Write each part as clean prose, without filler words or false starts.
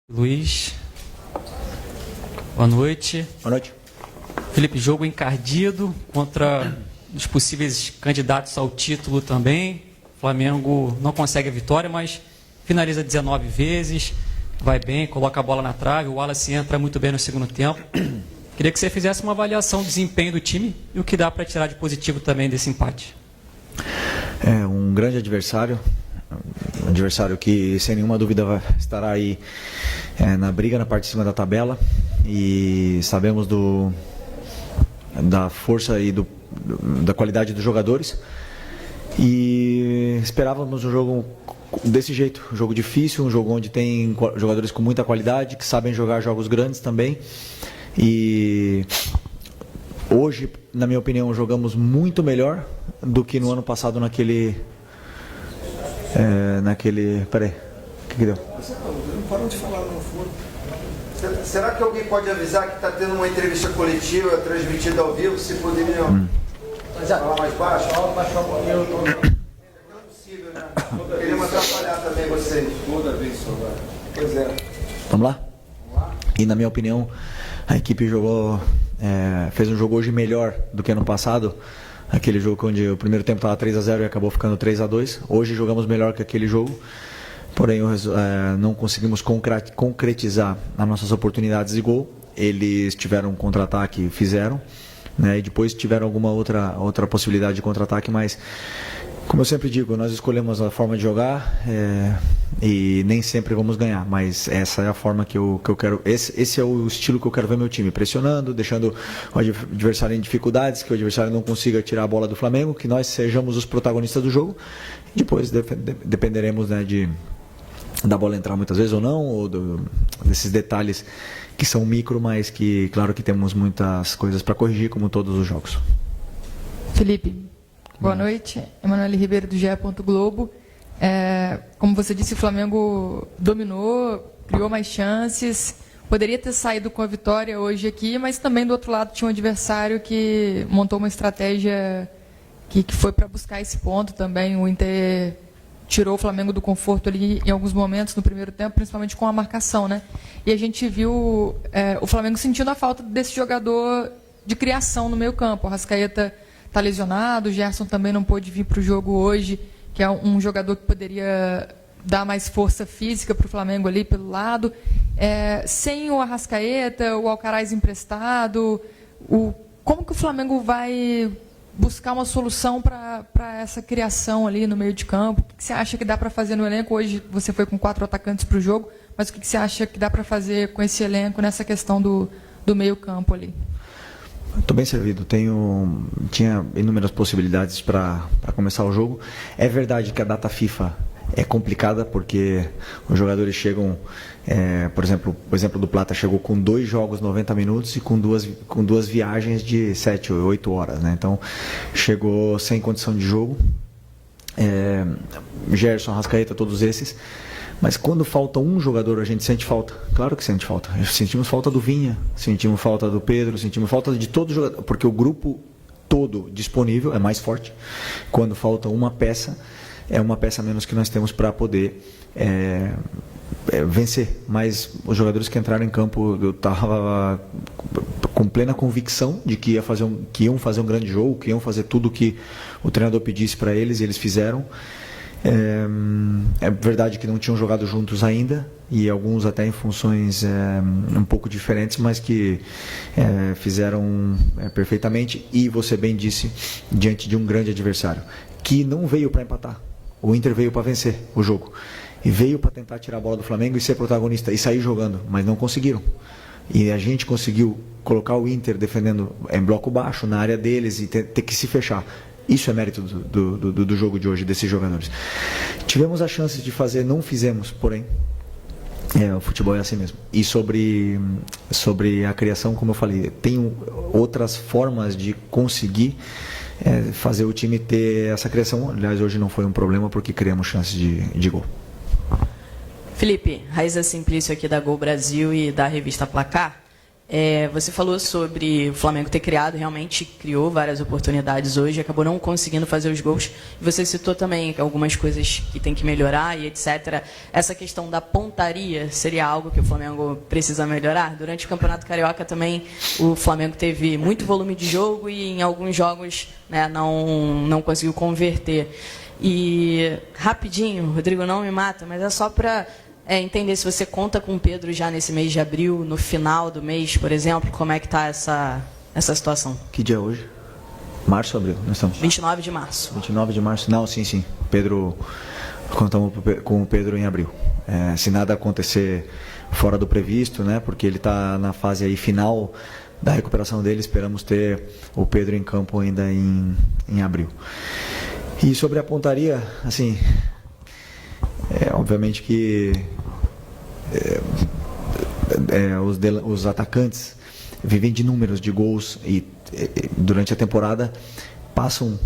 Luiz, boa noite. Boa noite. Felipe, jogo encardido contra os possíveis candidatos ao título também. O Flamengo não consegue a vitória, mas finaliza 19 vezes, vai bem, coloca a bola na trave, o Wallace entra muito bem no segundo tempo. Queria que você fizesse uma avaliação do desempenho do time e o que dá para tirar de positivo também desse empate. É um grande adversário. Um adversário que, sem nenhuma dúvida, estará aí na briga, na parte de cima da tabela. E sabemos da força e da qualidade dos jogadores. E esperávamos um jogo desse jeito, um jogo difícil, um jogo onde tem jogadores com muita qualidade, que sabem jogar jogos grandes também. E hoje, na minha opinião, jogamos muito melhor do que no ano passado Peraí, o que deu? Não parou de falar no fundo. Será que alguém pode avisar que está tendo uma entrevista coletiva transmitida ao vivo? Se poderiam falar mais baixo? Baixar um pouquinho. É possível, né? Queríamos atrapalhar também vocês. Toda vez só vai. Pois é. Vamos lá? E na minha opinião, a equipe fez um jogo hoje melhor do que ano passado. Aquele jogo onde o primeiro tempo estava 3-0 e acabou ficando 3-2. Hoje jogamos melhor que aquele jogo, porém não conseguimos concretizar as nossas oportunidades de gol. Eles tiveram um contra-ataque e fizeram, né? E depois tiveram alguma outra possibilidade de contra-ataque, mas, como eu sempre digo, nós escolhemos a forma de jogar e nem sempre vamos ganhar, mas essa é a forma que eu quero, esse é o estilo que eu quero ver meu time, pressionando, deixando o adversário em dificuldades, que o adversário não consiga tirar a bola do Flamengo, que nós sejamos os protagonistas do jogo. Depois dependeremos, né, da bola entrar muitas vezes ou não, ou desses detalhes que são micro, mas que claro que temos muitas coisas para corrigir, como todos os jogos. Felipe, boa noite. Emanuele Ribeiro, do GE. Globo. Como você disse, o Flamengo dominou, criou mais chances, poderia ter saído com a vitória hoje aqui, mas também do outro lado tinha um adversário que montou uma estratégia que foi para buscar esse ponto também. O Inter tirou o Flamengo do conforto ali em alguns momentos no primeiro tempo, principalmente com a marcação, né? E a gente viu o Flamengo sentindo a falta desse jogador de criação no meio campo. O Arrascaeta está lesionado, o Gerson também não pôde vir para o jogo hoje, que é um jogador que poderia dar mais força física para o Flamengo ali pelo lado. Sem o Arrascaeta, o Alcaraz emprestado, como que o Flamengo vai buscar uma solução para essa criação ali no meio de campo? O que você acha que dá para fazer no elenco? Hoje você foi com 4 atacantes para o jogo, mas o que você acha que dá para fazer com esse elenco nessa questão do meio campo ali? Estou bem servido, tinha inúmeras possibilidades para começar o jogo. É verdade que a data FIFA é complicada, porque os jogadores chegam, por exemplo, o exemplo do Plata chegou com 2 jogos 90 minutos e com duas viagens de 7 ou 8 horas, né? Então chegou sem condição de jogo. Gerson, Arrascaeta, todos esses. Mas quando falta um jogador, a gente sente falta. Claro que sente falta. Sentimos falta do Vinha, sentimos falta do Pedro, sentimos falta de todos os jogadores, porque o grupo todo disponível é mais forte. Quando falta uma peça, é uma peça a menos que nós temos para poder vencer. Mas os jogadores que entraram em campo, eu estava com plena convicção de que iam fazer um grande jogo, que iam fazer tudo o que o treinador pedisse para eles, e eles fizeram. É verdade que não tinham jogado juntos ainda, e alguns até em funções um pouco diferentes, mas que fizeram perfeitamente. E você bem disse, diante de um grande adversário que não veio para empatar. O Inter veio para vencer o jogo e veio para tentar tirar a bola do Flamengo e ser protagonista e sair jogando, mas não conseguiram. E a gente conseguiu colocar o Inter defendendo em bloco baixo na área deles e ter que se fechar. Isso é mérito do jogo de hoje, desses jogadores. Tivemos a chance de fazer, não fizemos, porém, o futebol é assim mesmo. E sobre a criação, como eu falei, tem outras formas de conseguir fazer o time ter essa criação. Aliás, hoje não foi um problema, porque criamos chances de gol. Felipe, Raíza Simplício aqui da Gol Brasil e da revista Placar. Você falou sobre o Flamengo ter realmente criou várias oportunidades hoje, acabou não conseguindo fazer os gols. Você citou também algumas coisas que tem que melhorar e etc. Essa questão da pontaria seria algo que o Flamengo precisa melhorar? Durante o Campeonato Carioca também o Flamengo teve muito volume de jogo e em alguns jogos, né, não conseguiu converter. E rapidinho, Rodrigo, não me mata, mas é só para entender se você conta com o Pedro já nesse mês de abril, no final do mês, por exemplo, como é que está essa situação? Que dia é hoje? Março ou abril? Nós estamos? 29 de março. 29 de março? Não, sim. Pedro, contamos com o Pedro em abril. Se nada acontecer fora do previsto, né? Porque ele está na fase aí final da recuperação dele, esperamos ter o Pedro em campo ainda em abril. E sobre a pontaria, assim, obviamente que os atacantes vivem de números de gols e durante a temporada passam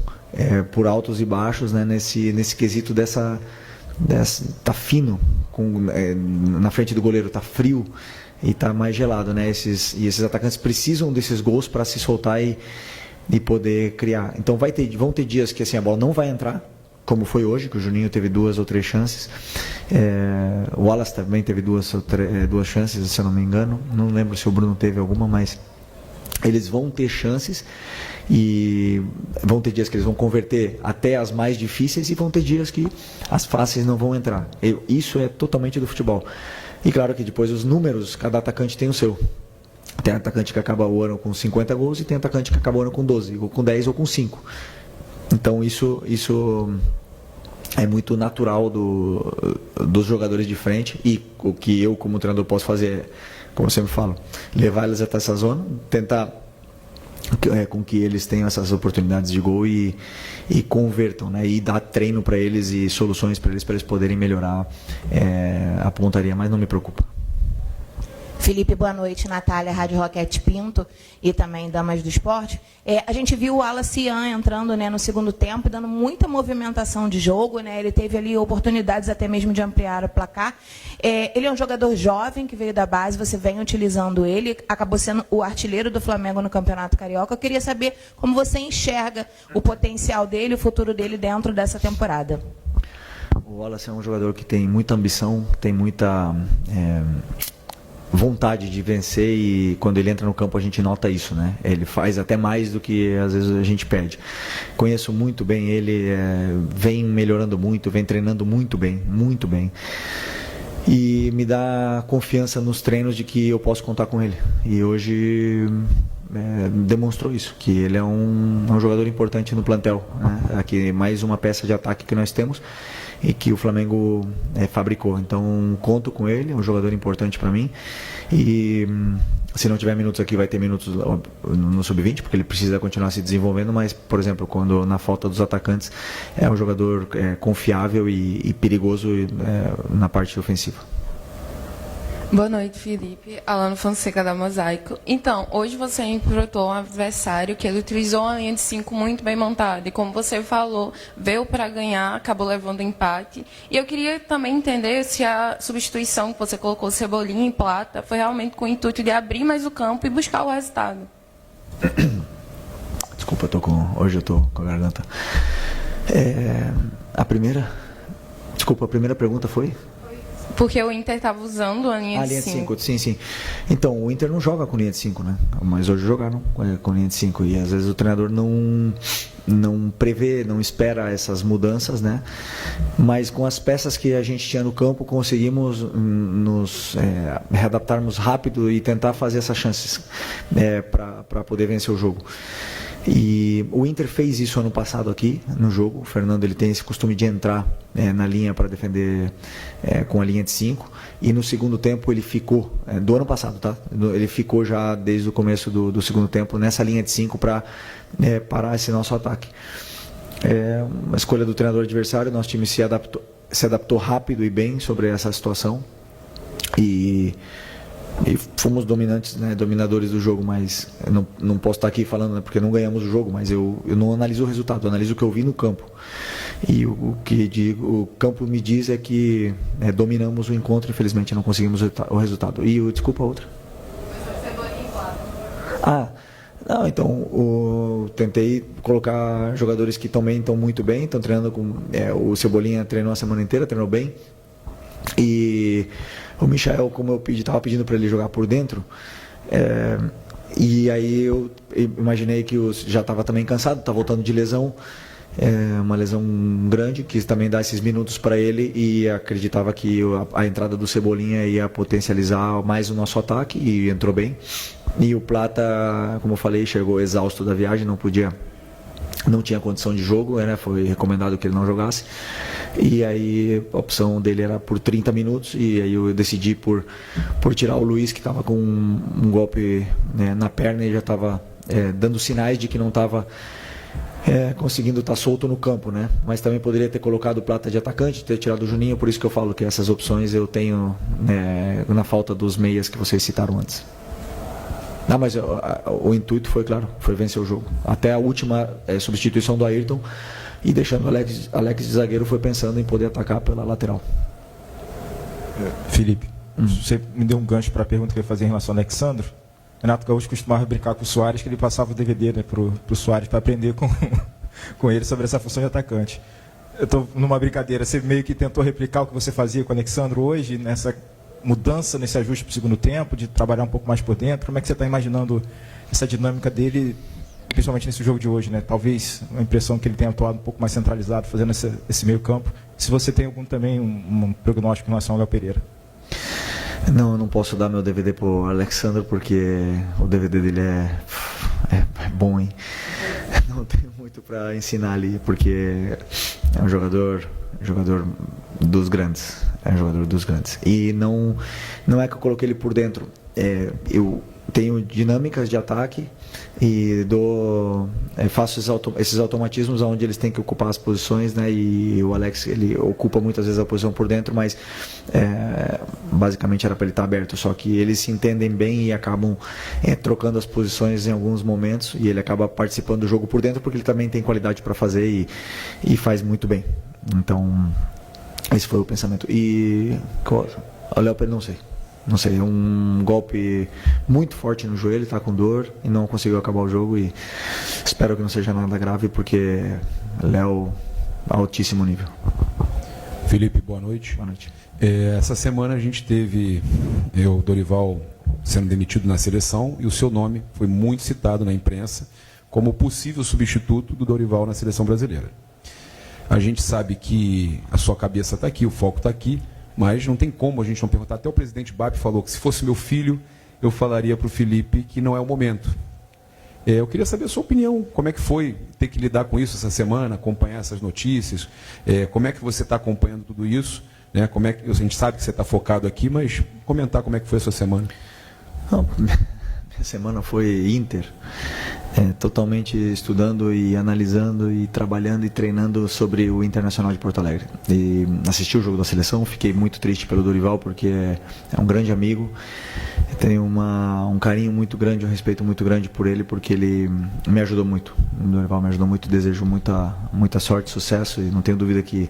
por altos e baixos, né, nesse quesito tá fino na frente do goleiro, tá frio e tá mais gelado, né? Esses atacantes precisam desses gols para se soltar e poder criar. Então vão ter dias que assim, a bola não vai entrar, como foi hoje, que o Juninho teve 2 ou 3 chances. O Wallace também teve 2 chances, se eu não me engano. Não lembro se o Bruno teve alguma, mas eles vão ter chances e vão ter dias que eles vão converter até as mais difíceis e vão ter dias que as fáceis não vão entrar. Isso é totalmente do futebol. E claro que depois os números, cada atacante tem o seu. Tem atacante que acaba o ano com 50 gols e tem atacante que acaba o ano com 12, ou com 10 ou com 5. Então isso é muito natural dos jogadores de frente, e o que eu como treinador posso fazer, como eu sempre falo, levar eles até essa zona, tentar com que eles tenham essas oportunidades de gol e convertam, né? E dar treino para eles e soluções para eles poderem melhorar a pontaria, mas não me preocupa. Felipe, boa noite. Natália, Rádio Roquete Pinto e também Damas do Esporte. A gente viu o Wallace entrando, né, no segundo tempo, dando muita movimentação de jogo, né? Ele teve ali oportunidades até mesmo de ampliar o placar. Ele é um jogador jovem que veio da base, você vem utilizando ele, acabou sendo o artilheiro do Flamengo no Campeonato Carioca. Eu queria saber como você enxerga o potencial dele, o futuro dele dentro dessa temporada. O Wallace é um jogador que tem muita ambição, tem muita vontade de vencer, e quando ele entra no campo a gente nota isso, né? Ele faz até mais do que às vezes a gente pede. Conheço muito bem ele, vem melhorando muito, vem treinando muito bem, e me dá confiança nos treinos de que eu posso contar com ele, e hoje demonstrou isso, que ele é um jogador importante no plantel, né? Aqui mais uma peça de ataque que nós temos e que o Flamengo fabricou. Então conto com ele, é um jogador importante para mim, e se não tiver minutos aqui vai ter minutos no Sub-20, porque ele precisa continuar se desenvolvendo, mas por exemplo, quando na falta dos atacantes, é um jogador confiável e perigoso na parte ofensiva. Boa noite, Felipe. Alano Fonseca, da Mosaico. Então, hoje você enfrentou um adversário que ele utilizou uma linha de 5 muito bem montada. E como você falou, veio para ganhar, acabou levando empate. E eu queria também entender se a substituição que você colocou Cebolinha em Plata foi realmente com o intuito de abrir mais o campo e buscar o resultado. Desculpa, hoje eu estou com a garganta. A primeira pergunta foi? Porque o Inter estava usando a linha de 5. Sim. Então, o Inter não joga com linha de 5, né? Mas hoje jogaram com linha de 5. E às vezes o treinador não prevê, não espera essas mudanças, né? Mas com as peças que a gente tinha no campo, conseguimos nos readaptarmos rápido e tentar fazer essas chances para poder vencer o jogo. E o Inter fez isso ano passado aqui no jogo. O Fernando, ele tem esse costume de entrar na linha para defender com a linha de 5, e no segundo tempo ele ficou, do ano passado, tá? Ele ficou já desde o começo do segundo tempo nessa linha de 5 para parar esse nosso ataque. Uma escolha do treinador adversário, nosso time se adaptou rápido e bem sobre essa situação, e fomos dominantes, né, dominadores do jogo, mas eu não posso estar aqui falando, né, porque não ganhamos o jogo, mas eu não analiso o resultado, eu analiso o que eu vi no campo. E o o campo me diz é que dominamos o encontro, infelizmente não conseguimos o resultado. Desculpa, a outra. Não, então tentei colocar jogadores que também estão muito bem, estão treinando com. O Cebolinha treinou a semana inteira, treinou bem. E o Michael, como eu estava pedindo para ele jogar por dentro, e aí eu imaginei que já estava também cansado, estava voltando de lesão. Uma lesão grande, que também dá esses minutos para ele, e acreditava que a entrada do Cebolinha ia potencializar mais o nosso ataque, e entrou bem. E o Plata, como eu falei, chegou exausto da viagem, não tinha condição de jogo, foi recomendado que ele não jogasse, e aí a opção dele era por 30 minutos, e aí eu decidi por tirar o Luiz, que estava com um golpe, né, na perna, e já estava dando sinais de que não estava conseguindo estar solto no campo, né? Mas também poderia ter colocado o Plata de atacante, ter tirado o Juninho, por isso que eu falo que essas opções eu tenho, na falta dos meias que vocês citaram antes. Não, mas o intuito foi, claro, foi vencer o jogo. Até a última substituição do Ayrton, e deixando o Alex de zagueiro, foi pensando em poder atacar pela lateral. Felipe, você me deu um gancho para a pergunta que eu ia fazer em relação ao Alexandro. Renato Gaúcho costumava brincar com o Soares, que ele passava o DVD, né, pro Soares, para aprender com ele sobre essa função de atacante. Eu estou numa brincadeira, você meio que tentou replicar o que você fazia com o Alexandro hoje, nessa mudança, nesse ajuste para o segundo tempo, de trabalhar um pouco mais por dentro. Como é que você está imaginando essa dinâmica dele, principalmente nesse jogo de hoje, né? Talvez uma impressão que ele tenha atuado um pouco mais centralizado, fazendo esse meio campo. Se você tem também um prognóstico em relação ao Léo Pereira. Não, eu não posso dar meu DVD pro Alexandre, porque o DVD dele é bom, hein? Não tenho muito para ensinar ali, porque é um jogador dos grandes. É um jogador dos grandes. E não é que eu coloquei ele por dentro. Eu tenho dinâmicas de ataque e faço esses automatismos onde eles têm que ocupar as posições, né? E o Alex, ele ocupa muitas vezes a posição por dentro, mas basicamente era para ele estar aberto, só que eles se entendem bem e acabam trocando as posições em alguns momentos, e ele acaba participando do jogo por dentro porque ele também tem qualidade para fazer e faz muito bem. Então esse foi o pensamento. E o Léo Pereira, não sei, é um golpe muito forte no joelho, está com dor e não conseguiu acabar o jogo, e espero que não seja nada grave, porque Léo, altíssimo nível. Felipe, boa noite. Boa noite. Essa semana a gente teve o Dorival sendo demitido na seleção, e o seu nome foi muito citado na imprensa como possível substituto do Dorival na seleção brasileira. A gente sabe que a sua cabeça está aqui, o foco está aqui, mas não tem como a gente não perguntar. Até o presidente Babi falou que se fosse meu filho, eu falaria para o Felipe que não é o momento. Eu queria saber a sua opinião, como é que foi ter que lidar com isso essa semana, acompanhar essas notícias, como é que você está acompanhando tudo isso, né? Como é que, a gente sabe que você está focado aqui, mas comentar como é que foi a sua semana. Não, minha semana foi Inter, totalmente estudando e analisando e trabalhando e treinando sobre o Internacional de Porto Alegre. E assisti o jogo da seleção, fiquei muito triste pelo Dorival, porque é um grande amigo, tenho um carinho muito grande, um respeito muito grande por ele, porque ele me ajudou muito. O Dorival me ajudou muito, desejo muita sorte, sucesso, e não tenho dúvida que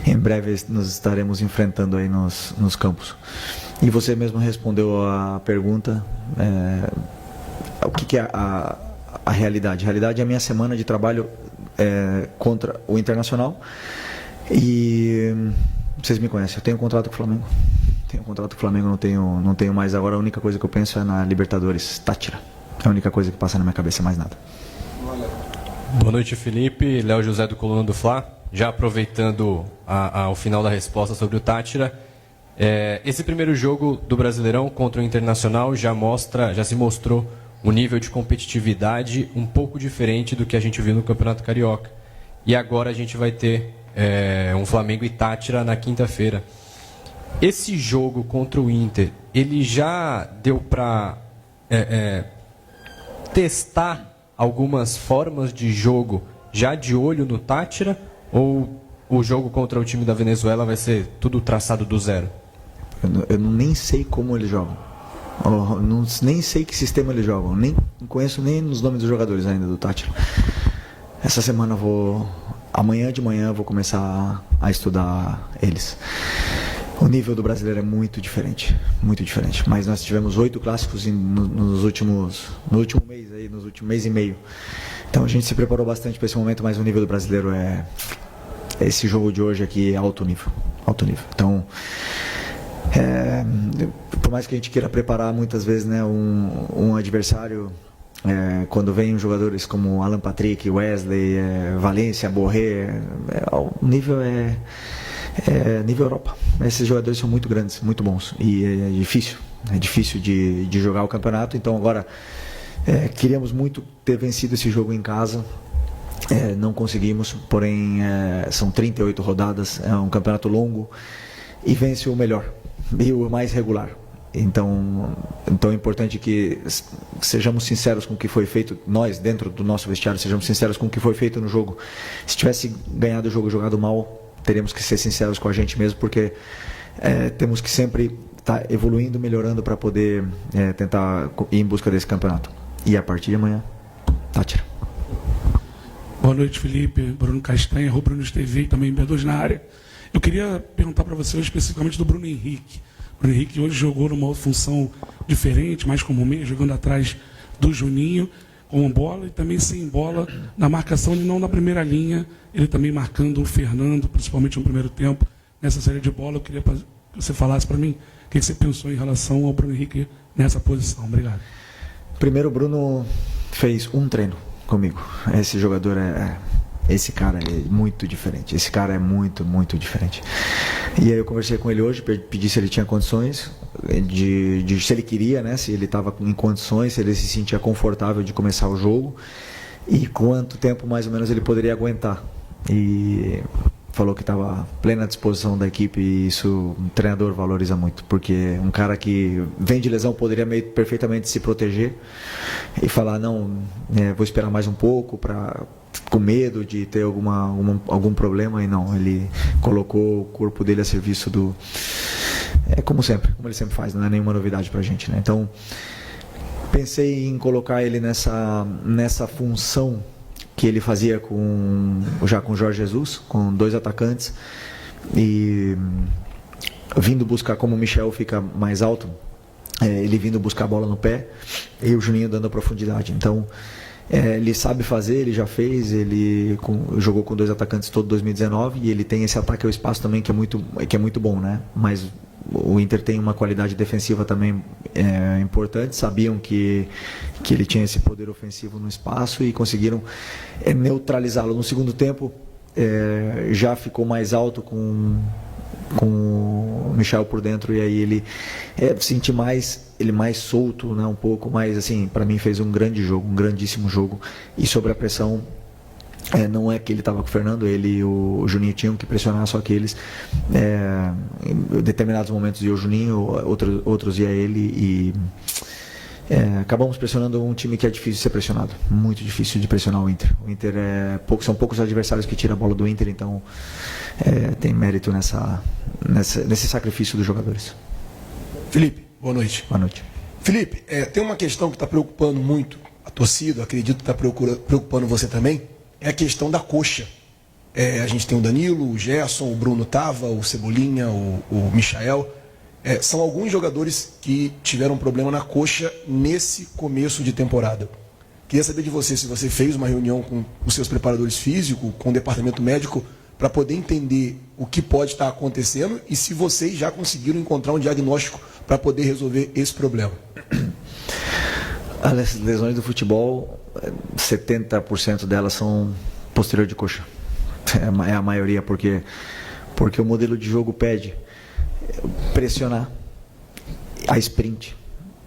em breve nos estaremos enfrentando aí nos campos. E você mesmo respondeu a pergunta, o que é a realidade? A realidade é a minha semana de trabalho contra o Internacional, e vocês me conhecem, eu tenho um contrato com o Flamengo. Não tenho mais agora. A única coisa que eu penso é na Libertadores, Tátira. É a única coisa que passa na minha cabeça, mais nada. Boa noite, Felipe. Léo José do Coluna do Fla. Já aproveitando o final da resposta sobre o Tátira, esse primeiro jogo do Brasileirão contra o Internacional já se mostrou um nível de competitividade um pouco diferente do que a gente viu no Campeonato Carioca. E agora a gente vai ter um Flamengo e Tátira na quinta-feira. Esse jogo contra o Inter, ele já deu para testar algumas formas de jogo já de olho no Tátira? Ou o jogo contra o time da Venezuela vai ser tudo traçado do zero? Eu nem sei como eles jogam. Nem sei que sistema eles jogam. Nem conheço nem os nomes dos jogadores ainda do Tátira. Essa semana amanhã de manhã vou começar a estudar eles. O nível do brasileiro é muito diferente, mas nós tivemos 8 clássicos no último mês e meio. Então a gente se preparou bastante para esse momento, mas o nível do brasileiro esse jogo de hoje aqui é alto nível. Então, por mais que a gente queira preparar muitas vezes, né, um adversário, quando vem jogadores como Alan Patrick, Wesley, Valência, Borré, o nível é nível Europa. Esses jogadores são muito grandes, muito bons, e é difícil de jogar o campeonato. Então agora queríamos muito ter vencido esse jogo em casa, não conseguimos, porém são 38 rodadas, é um campeonato longo, e vence o melhor e o mais regular. Então é importante que sejamos sinceros com o que foi feito, nós dentro do nosso vestiário sejamos sinceros com o que foi feito no jogo. Se tivesse ganhado o jogo jogado mal, teríamos que ser sinceros com a gente mesmo, porque temos que sempre estar evoluindo, melhorando para poder tentar ir em busca desse campeonato. E a partir de amanhã, Tátira. Boa noite, Felipe. Bruno Castanha, Bruno TV e também B2 na área. Eu queria perguntar para você especificamente do Bruno Henrique. O Bruno Henrique hoje jogou numa função diferente, mais como meio, jogando atrás do Juninho, com bola e também sem bola na marcação e não na primeira linha. Ele também marcando o Fernando, principalmente no primeiro tempo, nessa série de bola. Eu queria que você falasse para mim o que você pensou em relação ao Bruno Henrique nessa posição. Obrigado. Primeiro, o Bruno fez um treino comigo. Esse jogador esse cara é muito diferente. Esse cara é muito, muito diferente. E aí eu conversei com ele hoje, pedi se ele tinha condições, se ele queria, né, se ele estava em condições, se ele se sentia confortável de começar o jogo e quanto tempo mais ou menos ele poderia aguentar. E falou que estava plena disposição da equipe, e isso um treinador valoriza muito, porque um cara que vem de lesão poderia perfeitamente se proteger e falar, não, vou esperar mais um pouco com medo de ter algum problema, e não, ele colocou o corpo dele a serviço como ele sempre faz, não é nenhuma novidade pra gente, né? Então pensei em colocar ele nessa função que ele fazia já com o Jorge Jesus, com 2 atacantes, e vindo buscar, como o Michel fica mais alto, ele vindo buscar a bola no pé e o Juninho dando a profundidade. Então ele sabe fazer, ele já fez, ele jogou com 2 atacantes todo 2019, e ele tem esse ataque ao espaço também que é muito bom, né? Mas o Inter tem uma qualidade defensiva também importante, sabiam que ele tinha esse poder ofensivo no espaço e conseguiram neutralizá-lo. No segundo tempo já ficou mais alto com o Michel por dentro, e aí ele senti ele mais solto, né, um pouco mais assim. Para mim fez um grande jogo, um grandíssimo jogo, e sobre a pressão, não é que ele estava com o Fernando, ele e o Juninho tinham que pressionar, só que eles em determinados momentos ia o Juninho, outros ia ele, e acabamos pressionando um time que é difícil de ser pressionado, muito difícil de pressionar o Inter. O Inter são poucos adversários que tiram a bola do Inter, então tem mérito nesse sacrifício dos jogadores. Felipe, boa noite. Boa noite. Felipe, tem uma questão que está preocupando muito a torcida, acredito que está preocupando você também, é a questão da coxa. A gente tem o Danilo, o Gerson, o Bruno Tava, o Cebolinha, o Michael. São alguns jogadores que tiveram problema na coxa nesse começo de temporada. Queria saber de você se você fez uma reunião com os seus preparadores físicos, com o departamento médico, para poder entender o que pode estar acontecendo e se vocês já conseguiram encontrar um diagnóstico para poder resolver esse problema. As lesões do futebol, 70% delas são posterior de coxa. É a maioria, porque o modelo de jogo pede pressionar, a sprint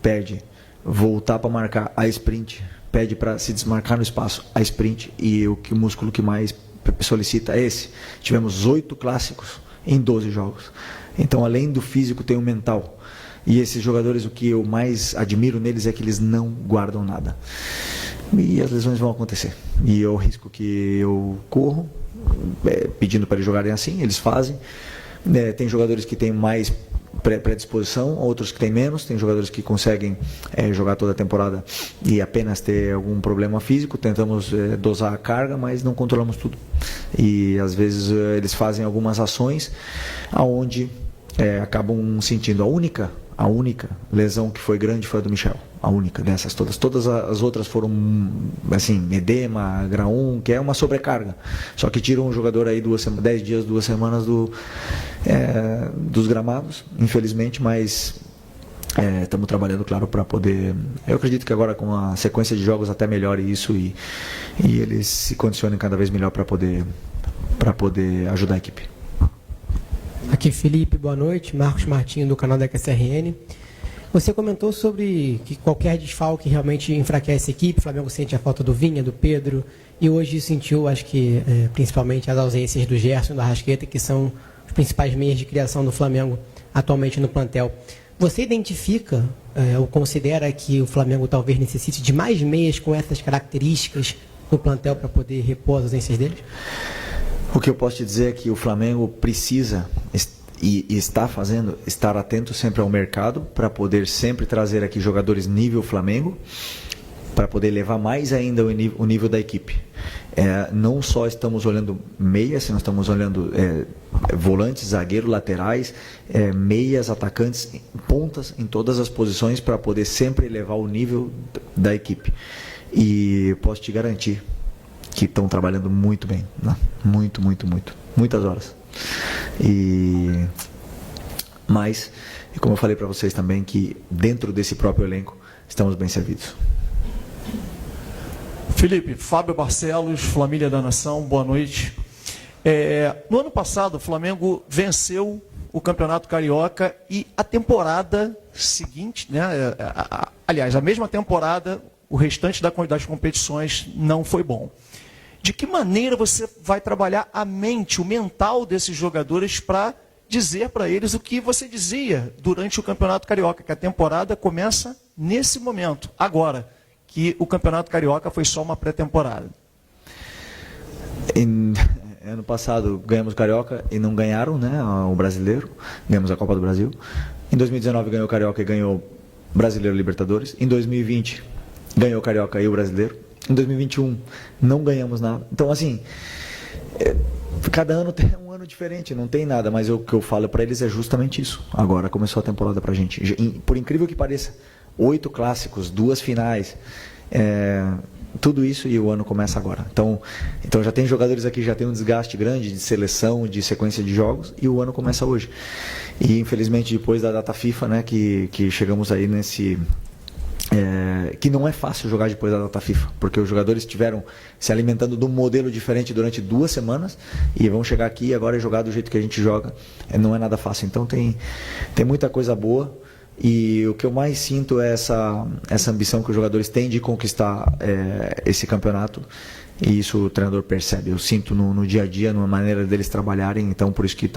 pede voltar para marcar, a sprint pede para se desmarcar no espaço, a sprint, e o músculo que mais solicita é esse. Tivemos 8 clássicos em 12 jogos. Então, além do físico, tem o mental. E esses jogadores, o que eu mais admiro neles é que eles não guardam nada. E as lesões vão acontecer. E é o risco que eu corro, pedindo para eles jogarem assim, eles fazem. Tem jogadores que têm mais predisposição, outros que têm menos. Tem jogadores que conseguem jogar toda a temporada e apenas ter algum problema físico. Tentamos dosar a carga, mas não controlamos tudo. E às vezes eles fazem algumas ações aonde acabam sentindo. A única lesão que foi grande foi a do Michel. A única dessas todas. Todas as outras foram, assim, edema, grau 1, que é uma sobrecarga. Só que tira um jogador aí 10 dias, 2 semanas dos gramados, infelizmente, mas estamos trabalhando, claro, para poder... Eu acredito que agora com a sequência de jogos até melhore isso e eles se condicionem cada vez melhor para poder ajudar a equipe. Aqui Felipe, boa noite. Marcos Martins, do canal da QSRN. Você comentou sobre que qualquer desfalque realmente enfraquece a equipe. O Flamengo sente a falta do Vinha, do Pedro, e hoje sentiu, acho que principalmente as ausências do Gerson e do Arrascaeta, que são os principais meios de criação do Flamengo atualmente no plantel. Você identifica ou considera que o Flamengo talvez necessite de mais meias com essas características no plantel para poder repor as ausências deles? O que eu posso te dizer é que o Flamengo precisa e está fazendo, estar atento sempre ao mercado para poder sempre trazer aqui jogadores nível Flamengo, para poder levar mais ainda o nível da equipe. Não só estamos olhando meias, nós estamos olhando volantes, zagueiros, laterais, meias, atacantes, pontas em todas as posições para poder sempre elevar o nível da equipe. E posso te garantir que estão trabalhando muito bem, né? Muitas horas. Mas, como eu falei para vocês também, que dentro desse próprio elenco estamos bem servidos. Felipe, Fábio Barcelos, Família da Nação, boa noite. No ano passado, o Flamengo venceu o Campeonato Carioca e a temporada seguinte, né, aliás, a mesma temporada, o restante das competições não foi bom. De que maneira você vai trabalhar a mente, o mental desses jogadores para dizer para eles o que você dizia durante o Campeonato Carioca, que a temporada começa nesse momento, agora, que o Campeonato Carioca foi só uma pré-temporada? Ano passado ganhamos o Carioca e não ganharam, né, o Brasileiro, ganhamos a Copa do Brasil. Em 2019 ganhou o Carioca e ganhou o Brasileiro e Libertadores. Em 2020 ganhou o Carioca e o Brasileiro. Em 2021 não ganhamos nada. Então, assim, cada ano tem um ano diferente, não tem nada, mas o que eu falo para eles é justamente isso. Agora começou a temporada pra gente. Por incrível que pareça, 8 clássicos, 2 finais, tudo isso, e o ano começa agora. Então já tem jogadores aqui, já tem um desgaste grande de seleção, de sequência de jogos, e o ano começa hoje. E infelizmente depois da data FIFA, né, que chegamos aí nesse... que não é fácil jogar depois da data FIFA, porque os jogadores estiveram se alimentando de um modelo diferente durante 2 semanas e vão chegar aqui e agora jogar do jeito que a gente joga, não é nada fácil. Então tem muita coisa boa, e o que eu mais sinto é essa ambição que os jogadores têm de conquistar esse campeonato, e isso o treinador percebe. Eu sinto no dia a dia, numa maneira deles trabalharem, então por isso que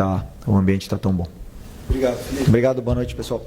o ambiente está tão bom. Obrigado, Felipe. Obrigado, boa noite, pessoal.